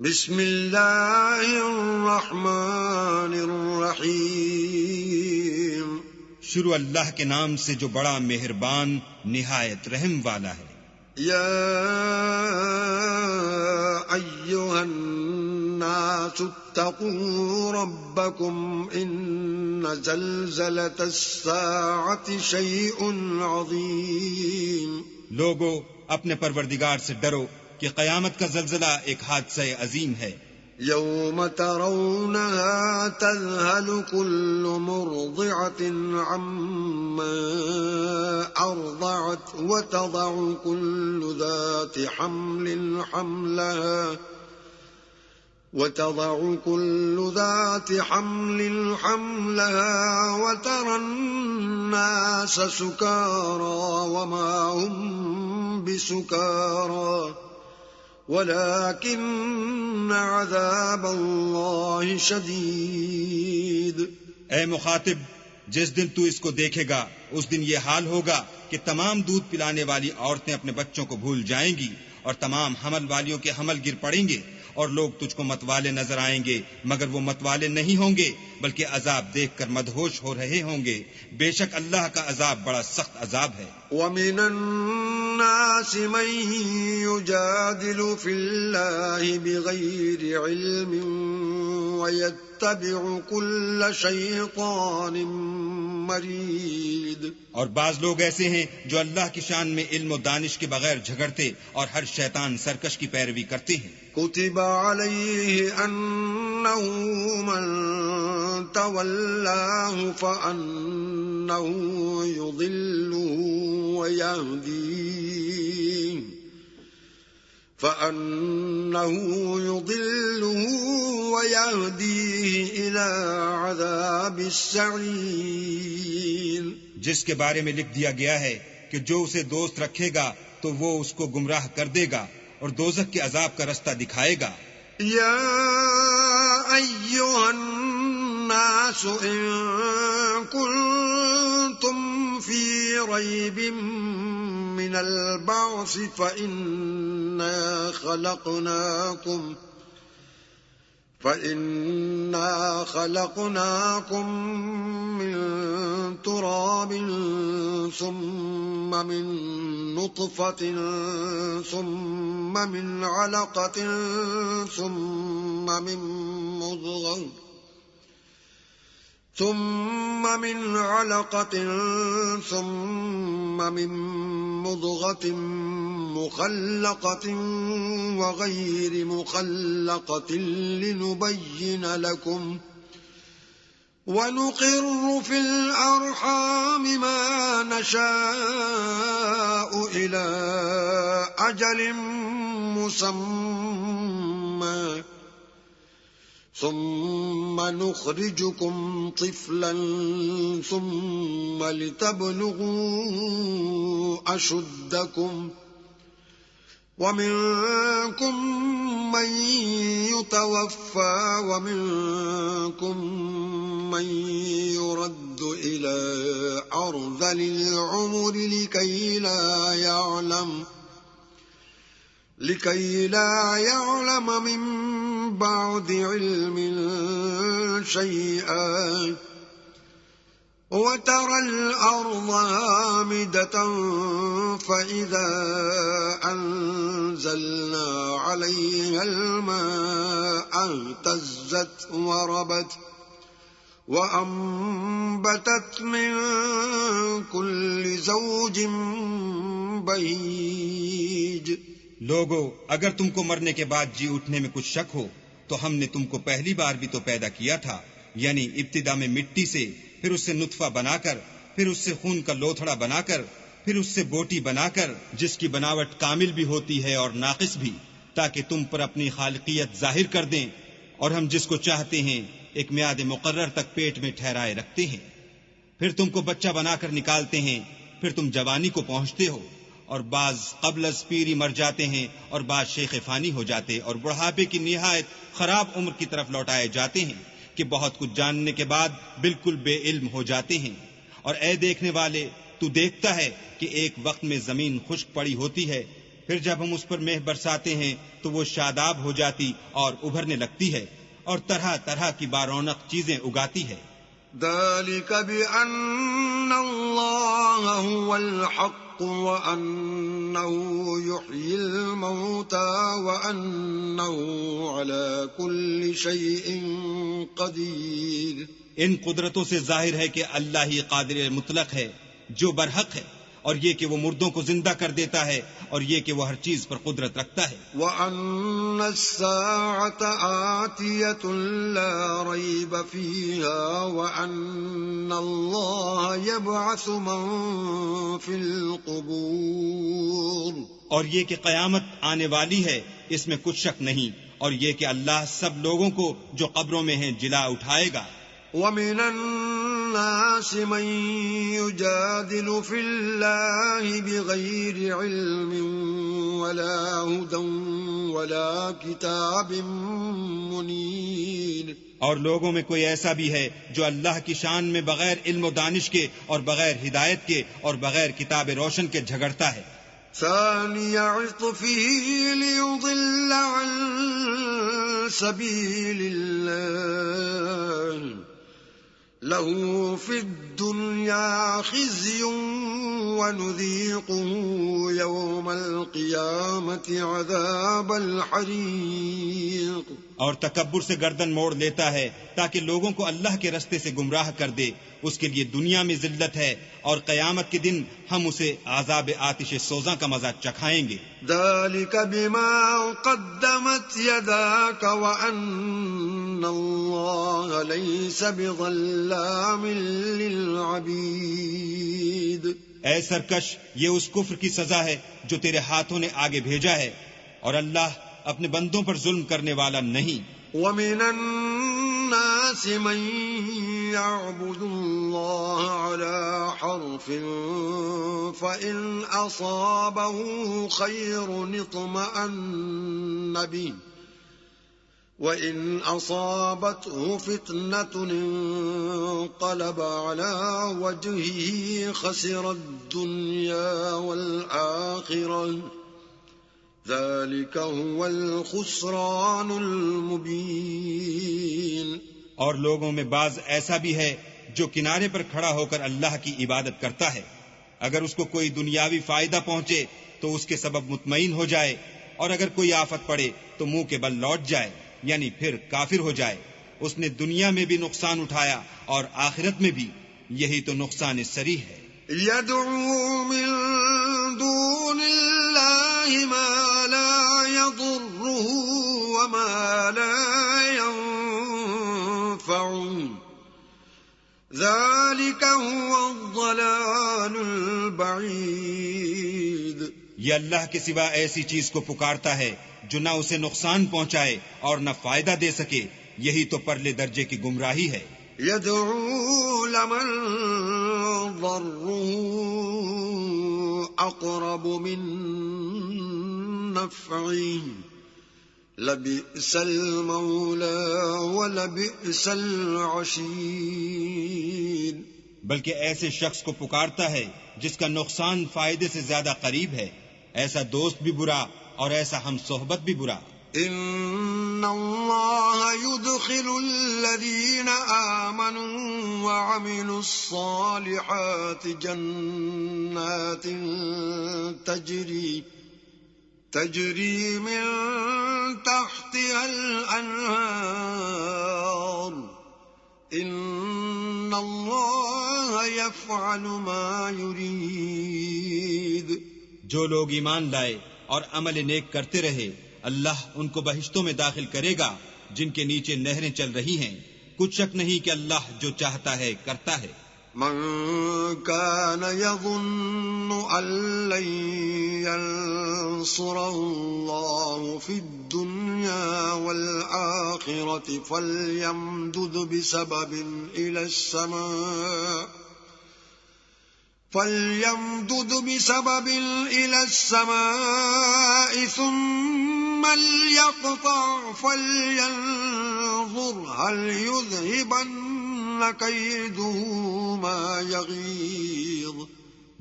بسم اللہ الرحمن الرحیم۔ شروع اللہ کے نام سے جو بڑا مہربان نہایت رحم والا ہے۔ یا ایھا الناس اتقوا ربکم ان زلزلۃ الساعۃ شیء عظیم۔ لوگو اپنے پروردگار سے ڈرو کہ قیامت کا زلزلہ ایک حادثہ عظیم ہے۔ یوم ترونها تذہل کل مرضعة عما ارضعت وتضع كل ذات حمل حملها وترى الناس سكارى وما هم بسكارى وَلَكِنَّ عَذَابَ اللَّهِ شَدِيدٌ۔ اے مخاطب، جس دن تو اس کو دیکھے گا اس دن یہ حال ہوگا کہ تمام دودھ پلانے والی عورتیں اپنے بچوں کو بھول جائیں گی اور تمام حمل والیوں کے حمل گر پڑیں گے، اور لوگ تجھ کو متوالے نظر آئیں گے مگر وہ متوالے نہیں ہوں گے بلکہ عذاب دیکھ کر مدہوش ہو رہے ہوں گے۔ بے شک اللہ کا عذاب بڑا سخت عذاب ہے۔ وَمِنَ النَّاسِ مَن يُجَادِلُ فِي اللَّهِ بِغَيْرِ عِلْمٍ وَيَتَّبِعُ كُلَّ شَيْطَانٍ مَرِيدٍ۔ اور بعض لوگ ایسے ہیں جو اللہ کی شان میں علم و دانش کے بغیر جھگڑتے اور ہر شیطان سرکش کی پیروی کرتے ہیں۔ كتب عليه أنه من تولاه فأنه يضله ويهديه إلى عذاب السعير۔ جس کے بارے میں لکھ دیا گیا ہے کہ جو اسے دوست رکھے گا تو وہ اس کو گمراہ کر دے گا اور دوزخ کے عذاب کا رستہ دکھائے گا۔ یا ایھا الناس ان کنتم فی ریب من البعث فإنا خلقناكم من تراب ثم من نطفة ثم من علقة ثم من مضغة مخلقة وغير مخلقة لنبين لكم ونقر في الأرحام ما نشاء إلى أجل مسمى ثم نخرجكم طفلا ثم لتبلغوا أشدكم ومنكم من يتوفى ومنكم من يرد إلى أرذل العمر لكي لا يعلم من بعد علم شيئا وترى الأرض هامدة فإذا أنزلنا عليها الماء اهتزت وربت وأنبتت من كل زوج بهيج۔ لوگو، اگر تم کو مرنے کے بعد جی اٹھنے میں کچھ شک ہو تو ہم نے تم کو پہلی بار بھی تو پیدا کیا تھا، یعنی ابتدا میں مٹی سے، پھر اس سے نطفہ بنا کر، پھر اس سے خون کا لوتھڑا بنا کر، پھر اس سے بوٹی بنا کر، جس کی بناوٹ کامل بھی ہوتی ہے اور ناقص بھی، تاکہ تم پر اپنی خالقیت ظاہر کر دیں، اور ہم جس کو چاہتے ہیں ایک میعاد مقرر تک پیٹ میں ٹھہرائے رکھتے ہیں، پھر تم کو بچہ بنا کر نکالتے ہیں، پھر تم جوانی کو پہنچتے ہو، اور بعض قبل از پیری مر جاتے ہیں اور بعض شیخ فانی ہو جاتے اور بڑھاپے کی نہایت خراب عمر کی طرف لوٹائے جاتے ہیں کہ بہت کچھ جاننے کے بعد بالکل بے علم ہو جاتے ہیں۔ اور اے دیکھنے والے، تو دیکھتا ہے کہ ایک وقت میں زمین خشک پڑی ہوتی ہے، پھر جب ہم اس پر مہ برساتے ہیں تو وہ شاداب ہو جاتی اور ابھرنے لگتی ہے اور طرح طرح کی بارونق چیزیں اگاتی ہے. ذلك بأن الله هو الحق وأنه يحيي الموتى وأنه على كل شيء قدير. ان قدرتوں سے ظاہر ہے کہ اللہ ہی قادر مطلق ہے جو برحق ہے، اور یہ کہ وہ مردوں کو زندہ کر دیتا ہے، اور یہ کہ وہ ہر چیز پر قدرت رکھتا ہے. وَأَنَّ السَّاعَةَ آتِيَةٌ لَا رَيْبَ فِيهَا وَأَنَّ اللَّهَ يَبْعَثُ مَن فِي الْقُبُورِ. اور یہ کہ قیامت آنے والی ہے اس میں کچھ شک نہیں، اور یہ کہ اللہ سب لوگوں کو جو قبروں میں ہیں جلا اٹھائے گا. وَمِنَ النَّاسِ مَن يُجَادِلُ فِي اللَّهِ بِغَيْرِ عِلْمٍ وَلَا هُدًى وَلَا كِتَابٍ مُنِيرٍ. اور لوگوں میں کوئی ایسا بھی ہے جو اللہ کی شان میں بغیر علم و دانش کے اور بغیر ہدایت کے اور بغیر کتاب روشن کے جھگڑتا ہے. ثاني عطفه ليضل عن سبيل الله له في الدنيا خزي ونذيقه يوم القيامة عذاب الحريق. اور تکبر سے گردن موڑ لیتا ہے تاکہ لوگوں کو اللہ کے رستے سے گمراہ کر دے. اس کے لیے دنیا میں ذلت ہے اور قیامت کے دن ہم اسے عذاب آتش سوزاں کا مزہ چکھائیں گے. ذلك بما قدمت يداك وأن الله ليس بظلام للعبيد. اے سرکش، یہ اس کفر کی سزا ہے جو تیرے ہاتھوں نے آگے بھیجا ہے، اور اللہ اپنے بندوں پر ظلم کرنے والا نہیں. وَمِنَ النَّاسِ مَن يَعْبُدُ اللَّهَ عَلَى حَرْفٍ فَإِنْ أَصَابَهُ خَيْرٌ اطْمَأَنَّ بِهِ وَإِنْ أَصَابَتْهُ فِتْنَةٌ انقَلَبَ عَلَى وَجْهِهِ خَسِرَ الدُّنْيَا وَالْآخِرَةَ ذَلِكَ هُوَ الْخُسْرَانُ الْمُبِينُ. اور لوگوں میں بعض ایسا بھی ہے جو کنارے پر کھڑا ہو کر اللہ کی عبادت کرتا ہے، اگر اس کو کوئی دنیاوی فائدہ پہنچے تو اس کے سبب مطمئن ہو جائے، اور اگر کوئی آفت پڑے تو منہ کے بل لوٹ جائے، یعنی پھر کافر ہو جائے. اس نے دنیا میں بھی نقصان اٹھایا اور آخرت میں بھی. یہی تو نقصان صریح ہے. يَدْعُو مِن دُونِ اللَّهِ مَا لَا يَضُرُّهُ وَمَا لَا يَنفَعُهُ ذَلِكَ هُوَ الضَّلَالُ الْبَعِيدُ. یہ اللہ کے سوا ایسی چیز کو پکارتا ہے جو نہ اسے نقصان پہنچائے اور نہ فائدہ دے سکے. یہی تو پرلے درجے کی گمراہی ہے. يَدْعُو لَمَن ضَرُّهُ أَقْرَبُ مِن نَّفْعِهِ لَبِئْسَ الْمَوْلَى وَلَبِئْسَ الْعَشِيرُ. بلکہ ایسے شخص کو پکارتا ہے جس کا نقصان فائدے سے زیادہ قریب ہے. ایسا دوست بھی برا اور ایسا ہم صحبت بھی برا. إِنَّ اللَّهَ يُدْخِلُ الَّذِينَ آمَنُوا وَعَمِلُوا الصَّالِحَاتِ جَنَّاتٍ تَجْرِي مِن تَحْتِهَا الْأَنْهَارُ إِنَّ اللَّهَ يَفْعَلُ مَا يُرِيدُ. جو لوگ ایمان لائے اور عمل نیک کرتے رہے، اللہ ان کو بہشتوں میں داخل کرے گا جن کے نیچے نہریں چل رہی ہیں. کچھ شک نہیں کہ اللہ جو چاہتا ہے کرتا ہے. من كان يظن أن لن ينصره الله في الدنيا والآخرة فليمدد بسبب إلى السماء ثم ليقطع فلينظر هل يذهبن كيده ما يغيظ.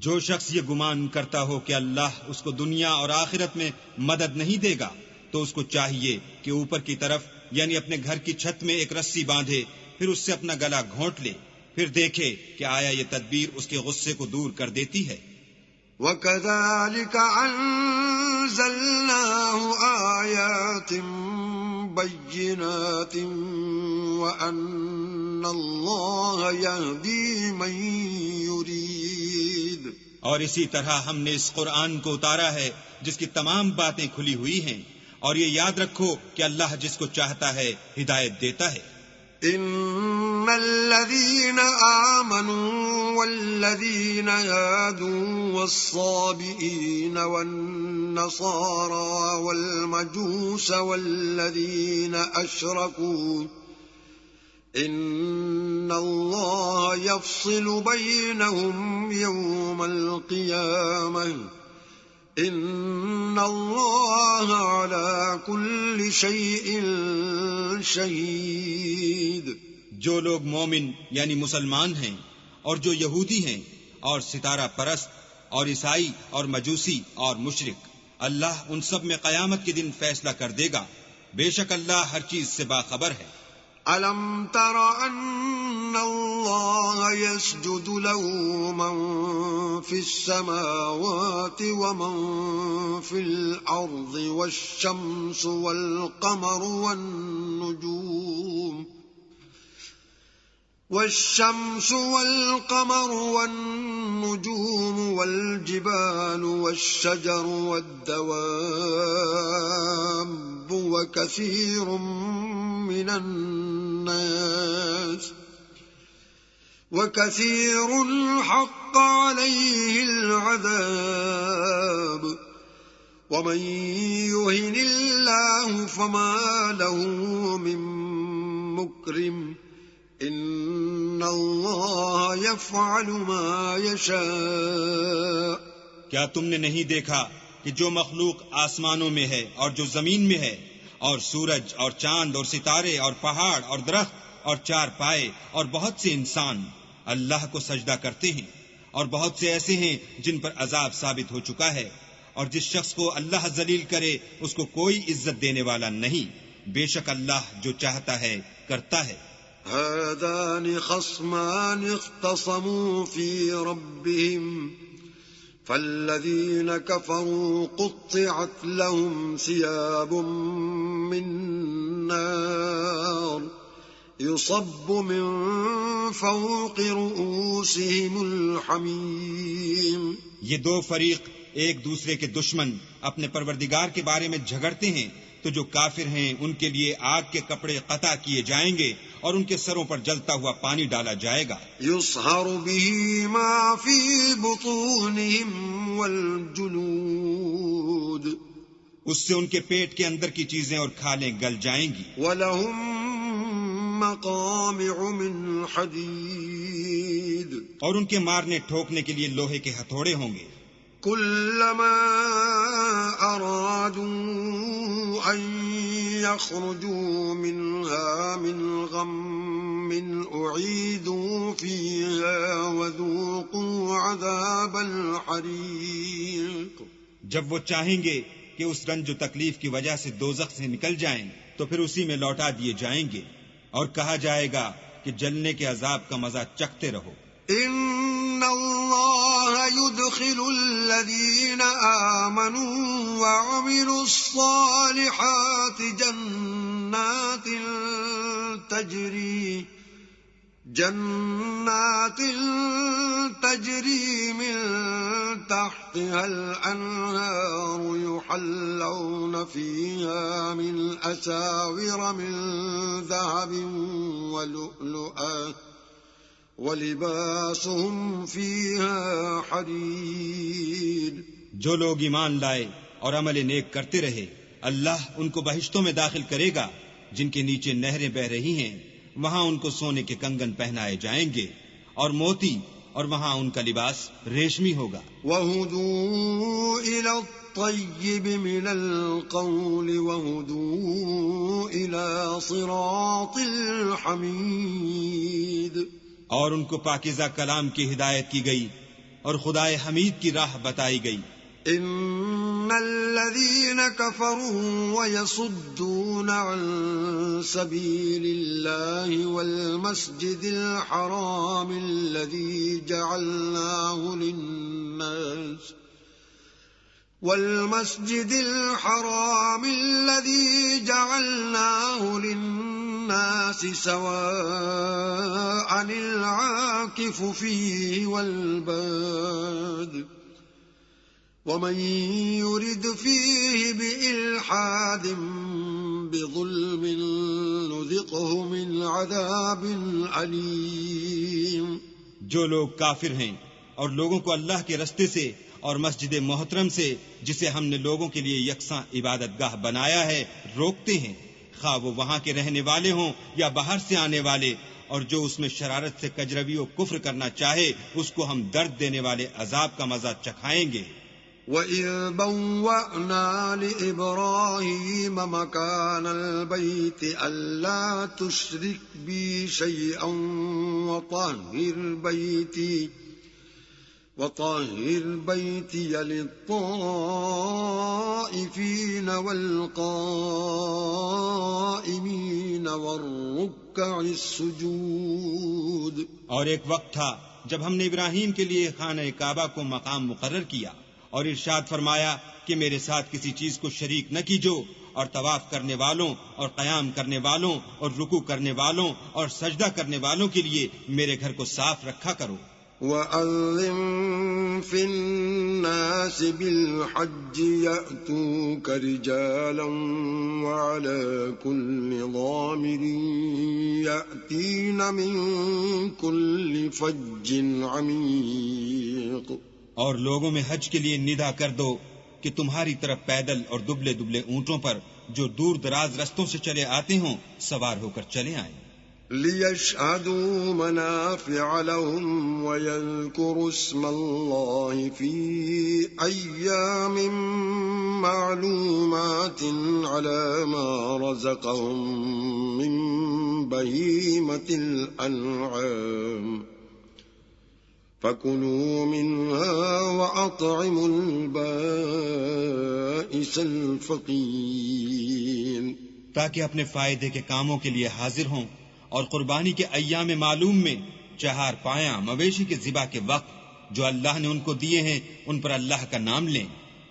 جو شخص یہ گمان کرتا ہو کہ اللہ اس کو دنیا اور آخرت میں مدد نہیں دے گا تو اس کو چاہیے کہ اوپر کی طرف یعنی اپنے گھر کی چھت میں ایک رسی باندھے، پھر اس سے اپنا گلا گھونٹ لے، پھر دیکھے کہ آیا یہ تدبیر اس کے غصے کو دور کر دیتی ہے۔ وَكَذَلِكَ أَنزَلْنَاهُ آيَاتٍ بَيِّنَاتٍ وَأَنَّ اللَّهَ يَهْدِي مَن يُرِيدُ۔ اور اسی طرح ہم نے اس قرآن کو اتارا ہے جس کی تمام باتیں کھلی ہوئی ہیں، اور یہ یاد رکھو کہ اللہ جس کو چاہتا ہے ہدایت دیتا ہے۔ إن الذين آمنوا والذين هادوا والصابئين والنصارى والمجوس والذين أشركوا إن الله يفصل بينهم يوم القيامة إن الله على كل شيء شهيد۔ جو لوگ مومن یعنی مسلمان ہیں اور جو یہودی ہیں اور ستارہ پرست اور عیسائی اور مجوسی اور مشرک، اللہ ان سب میں قیامت کے دن فیصلہ کر دے گا، بے شک اللہ ہر چیز سے باخبر ہے۔ أَلَمْ تَرَ أَنَّ اللَّهَ يَسْجُدُ لَهُ مَن فِي السَّمَاوَاتِ وَمَن فِي الْأَرْضِ وَالشَّمْسُ وَالْقَمَرُ وَالنُّجُومُ وَالْجِبَالُ وَالشَّجَرُ وَالدَّوَابُّ وَكَثِيرٌ حَقَّ عَلَيْهِ الْعَذَابُ وَمَن يُهِنِ اللَّهُ فَمَا لَهُ مِن مُّكْرِمٍ إِنَّ اللَّهَ يَفْعَلُ مَا يَشَاءُ۔ کیا تم نے نہیں دیکھا کہ جو مخلوق آسمانوں میں ہے اور جو زمین میں ہے، اور سورج اور چاند اور ستارے اور پہاڑ اور درخت اور چار پائے اور بہت سے انسان اللہ کو سجدہ کرتے ہیں، اور بہت سے ایسے ہیں جن پر عذاب ثابت ہو چکا ہے، اور جس شخص کو اللہ ذلیل کرے اس کو کوئی عزت دینے والا نہیں، بے شک اللہ جو چاہتا ہے کرتا ہے۔ هَذَانِ خَصْمَانِ اخْتَصَمُوا فِي رَبِّهِمْ فَالَّذِينَ كَفَرُوا قُطِّعَتْ لَهُمْ ثِيَابٌ مِّن نَّارٍ يُصَبُّ مِن فَوْقِ رُؤُوسِهِمُ الْحَمِيمُ۔ یہ دو فریق ایک دوسرے کے دشمن اپنے پروردگار کے بارے میں جھگڑتے ہیں، تو جو کافر ہیں ان کے لیے آگ کے کپڑے قطع کیے جائیں گے اور ان کے سروں پر جلتا ہوا پانی ڈالا جائے گا۔ يُصْهَرُ بِهِ مَا فِي بُطُونِهِمْ وَالْجُلُودُ، اس سے ان کے پیٹ کے اندر کی چیزیں اور کھالیں گل جائیں گی۔ وَلَهُم مَّقَامِعُ مِنْ حَدِيدٍ، اور ان کے مارنے ٹھوکنے کے لیے لوہے کے ہتھوڑے ہوں گے۔ كُلَّمَا أَرَادُوا أَن يَخْرُجُوا مِنْهَا مِنْ غَمٍّ أُعِيدُوا فِيهَا وَذُوقُوا عَذَابَ الْحَرِيقِ۔ جب وہ چاہیں گے کہ اس رنج و تکلیف کی وجہ سے دوزخ سے نکل جائیں تو پھر اسی میں لوٹا دیے جائیں گے، اور کہا جائے گا کہ جلنے کے عذاب کا مزہ چکھتے رہو۔ إِنَّ اللَّهَ يُدْخِلُ الَّذِينَ آمَنُوا وَعَمِلُوا الصَّالِحَاتِ جَنَّاتٍ تَجْرِي مِن تَحْتِهَا الْأَنْهَارُ يُحَلَّوْنَ فِيهَا مِنْ أَسَاوِرَ مِن ذَهَبٍ وَلُؤْلُؤًا وَلِبَاسُهُمْ فِيهَا حَرِيرٌ۔ جو لوگ ایمان لائے اور عمل نیک کرتے رہے، اللہ ان کو بہشتوں میں داخل کرے گا جن کے نیچے نہریں بہ رہی ہیں، وہاں ان کو سونے کے کنگن پہنائے جائیں گے اور موتی، اور وہاں ان کا لباس ریشمی ہوگا۔ وَهُدُوا إِلَى الطَّيِّبِ مِنَ الْقَوْلِ وَهُدُوا إِلَى صِرَاطِ الْحَمِيدِ۔ اور ان کو پاکیزہ کلام کی ہدایت کی گئی اور خدائے حمید کی راہ بتائی گئی۔ ان الذين كفروا ويصدون عن سبيل الله والمسجد الحرام الذي جعلناه للناس سواء العاكف فيه والباد ومن يرد فيه بإلحاد بظلم نذقه من عذاب عليم۔ جو لوگ کافر ہیں اور لوگوں کو اللہ کے رستے سے اور مسجد محترم سے جسے ہم نے لوگوں کے لیے یکساں عبادت گاہ بنایا ہے روکتے ہیں، خواہ وہ وہاں کے رہنے والے ہوں یا باہر سے آنے والے، اور جو اس میں شرارت سے کجروی و کفر کرنا چاہے اس کو ہم درد دینے والے عذاب کا مزہ چکھائیں گے۔ وَإِذْ بَوَّأْنَا لِإِبْرَاهِيمَ مَكَانَ الْبَيْتِ أَلَّا تُشْرِكْ بِي شَيْئًا وطهر بيتي للطائفين والقائمين والركع السجود۔ اور ایک وقت تھا جب ہم نے ابراہیم کے لیے خانہ کعبہ کو مقام مقرر کیا اور ارشاد فرمایا کہ میرے ساتھ کسی چیز کو شریک نہ کیجو، اور طواف کرنے والوں اور قیام کرنے والوں اور رکوع کرنے والوں اور سجدہ کرنے والوں کے لیے میرے گھر کو صاف رکھا کرو۔ وَأَذِّن فِي النَّاسِ بِالْحَجِّ يَأْتُوكَ رِجَالًا وَعَلَى كُلِّ ضَامِرٍ يَأْتِينَ مِن كُلِّ فَجٍّ عَمِيقٍ۔ اور لوگوں میں حج کے لیے ندا کر دو کہ تمہاری طرف پیدل اور دبلے دبلے اونٹوں پر جو دور دراز رستوں سے چلے آتے ہوں سوار ہو کر چلے آئیں۔ لِيَشْهَدُوا مَنَافِعَ لَهُمْ وَيَذْكُرُوا اسْمَ اللَّهِ فِي أَيَّامٍ مَّعْلُومَاتٍ عَلَى مَا رَزَقَهُم مِّن بَهِيمَةِ الْأَنْعَامِ فَكُلُوا مِنْهَا وَأَطْعِمُوا الْبَائِسَ الْفَقِيرَ، تاکہ اپنے فائدے کے کاموں کے لیے حاضر ہوں اور قربانی کے ایام معلوم میں چہار پایاں مویشی کے ذبح کے وقت جو اللہ نے ان کو دیے ہیں ان پر اللہ کا نام لیں،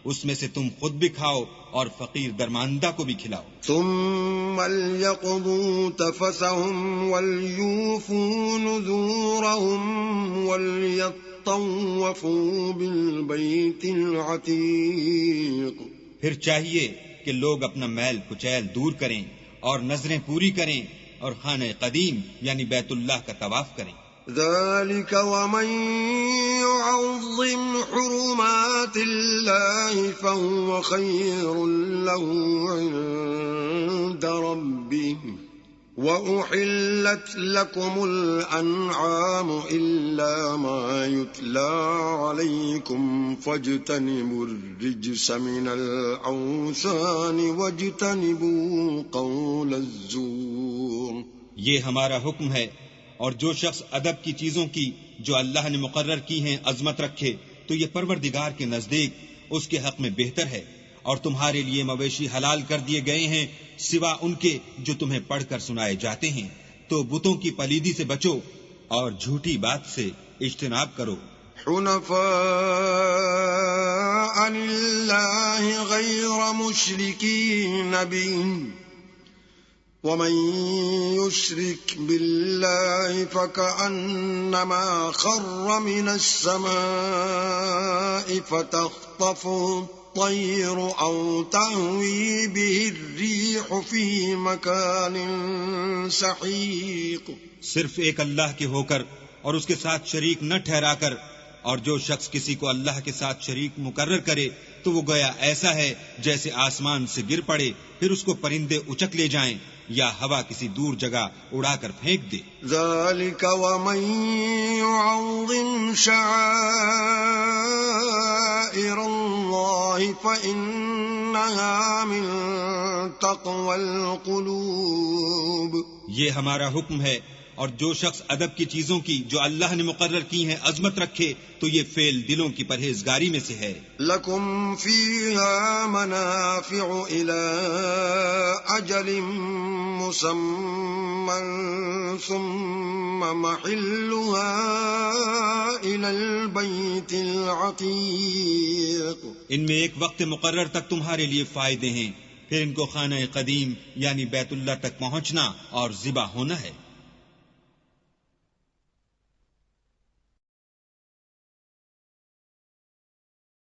اس میں سے تم خود بھی کھاؤ اور فقیر درماندہ کو بھی کھلاؤ۔ ثم ليقضوا تفثهم وليوفوا نذورهم وليطوفوا بالبيت العتيق۔ پھر چاہیے کہ لوگ اپنا میل کچیل دور کریں اور نظریں پوری کریں اور خانہ قدیم یعنی بیت اللہ کا طواف کریں۔ ذلك ومن يعظم حرمات الله فهو خير له عند ربه وأحلت لكم الأنعام إلا ما يتلى عليكم فاجتنبوا الرجس من الأوثان واجتنبوا قول الزور۔ یہ ہمارا حکم ہے، اور جو شخص ادب کی چیزوں کی جو اللہ نے مقرر کی ہیں عظمت رکھے تو یہ پروردگار کے نزدیک اس کے حق میں بہتر ہے، اور تمہارے لیے مویشی حلال کر دیے گئے ہیں سوا ان کے جو تمہیں پڑھ کر سنائے جاتے ہیں، تو بتوں کی پلیدی سے بچو اور جھوٹی بات سے اجتناب کرو۔ حنفاء لله غير مشركين به ومن يشرك بالله فكأنما خر من السماء فتخطفه الطير أو تهوي به الريح في مكان سحيق۔ صرف ایک اللہ کے ہو کر اور اس کے ساتھ شریک نہ ٹھہرا کر، اور جو شخص کسی کو اللہ کے ساتھ شریک مقرر کرے تو وہ گویا ایسا ہے جیسے آسمان سے گر پڑے پھر اس کو پرندے اچک لے جائیں یا ہوا کسی دور جگہ اڑا کر پھینک دے۔ ذلك ومن يعظم شعائر الله فإنها من تقوى القلوب۔ یہ ہمارا حکم ہے، اور جو شخص ادب کی چیزوں کی جو اللہ نے مقرر کی ہیں عظمت رکھے تو یہ فعل دلوں کی پرہیزگاری میں سے ہے۔ لَكُمْ فِيهَا مَنَافِعُ إِلَىٰ أَجَلٍ مُّسَمًّى ثُمَّ مَحِلُّهَا إِلَى الْبَيْتِ الْعَتِيقِ۔ ان میں ایک وقت مقرر تک تمہارے لیے فائدے ہیں، پھر ان کو خانہ قدیم یعنی بیت اللہ تک پہنچنا اور ذبح ہونا ہے۔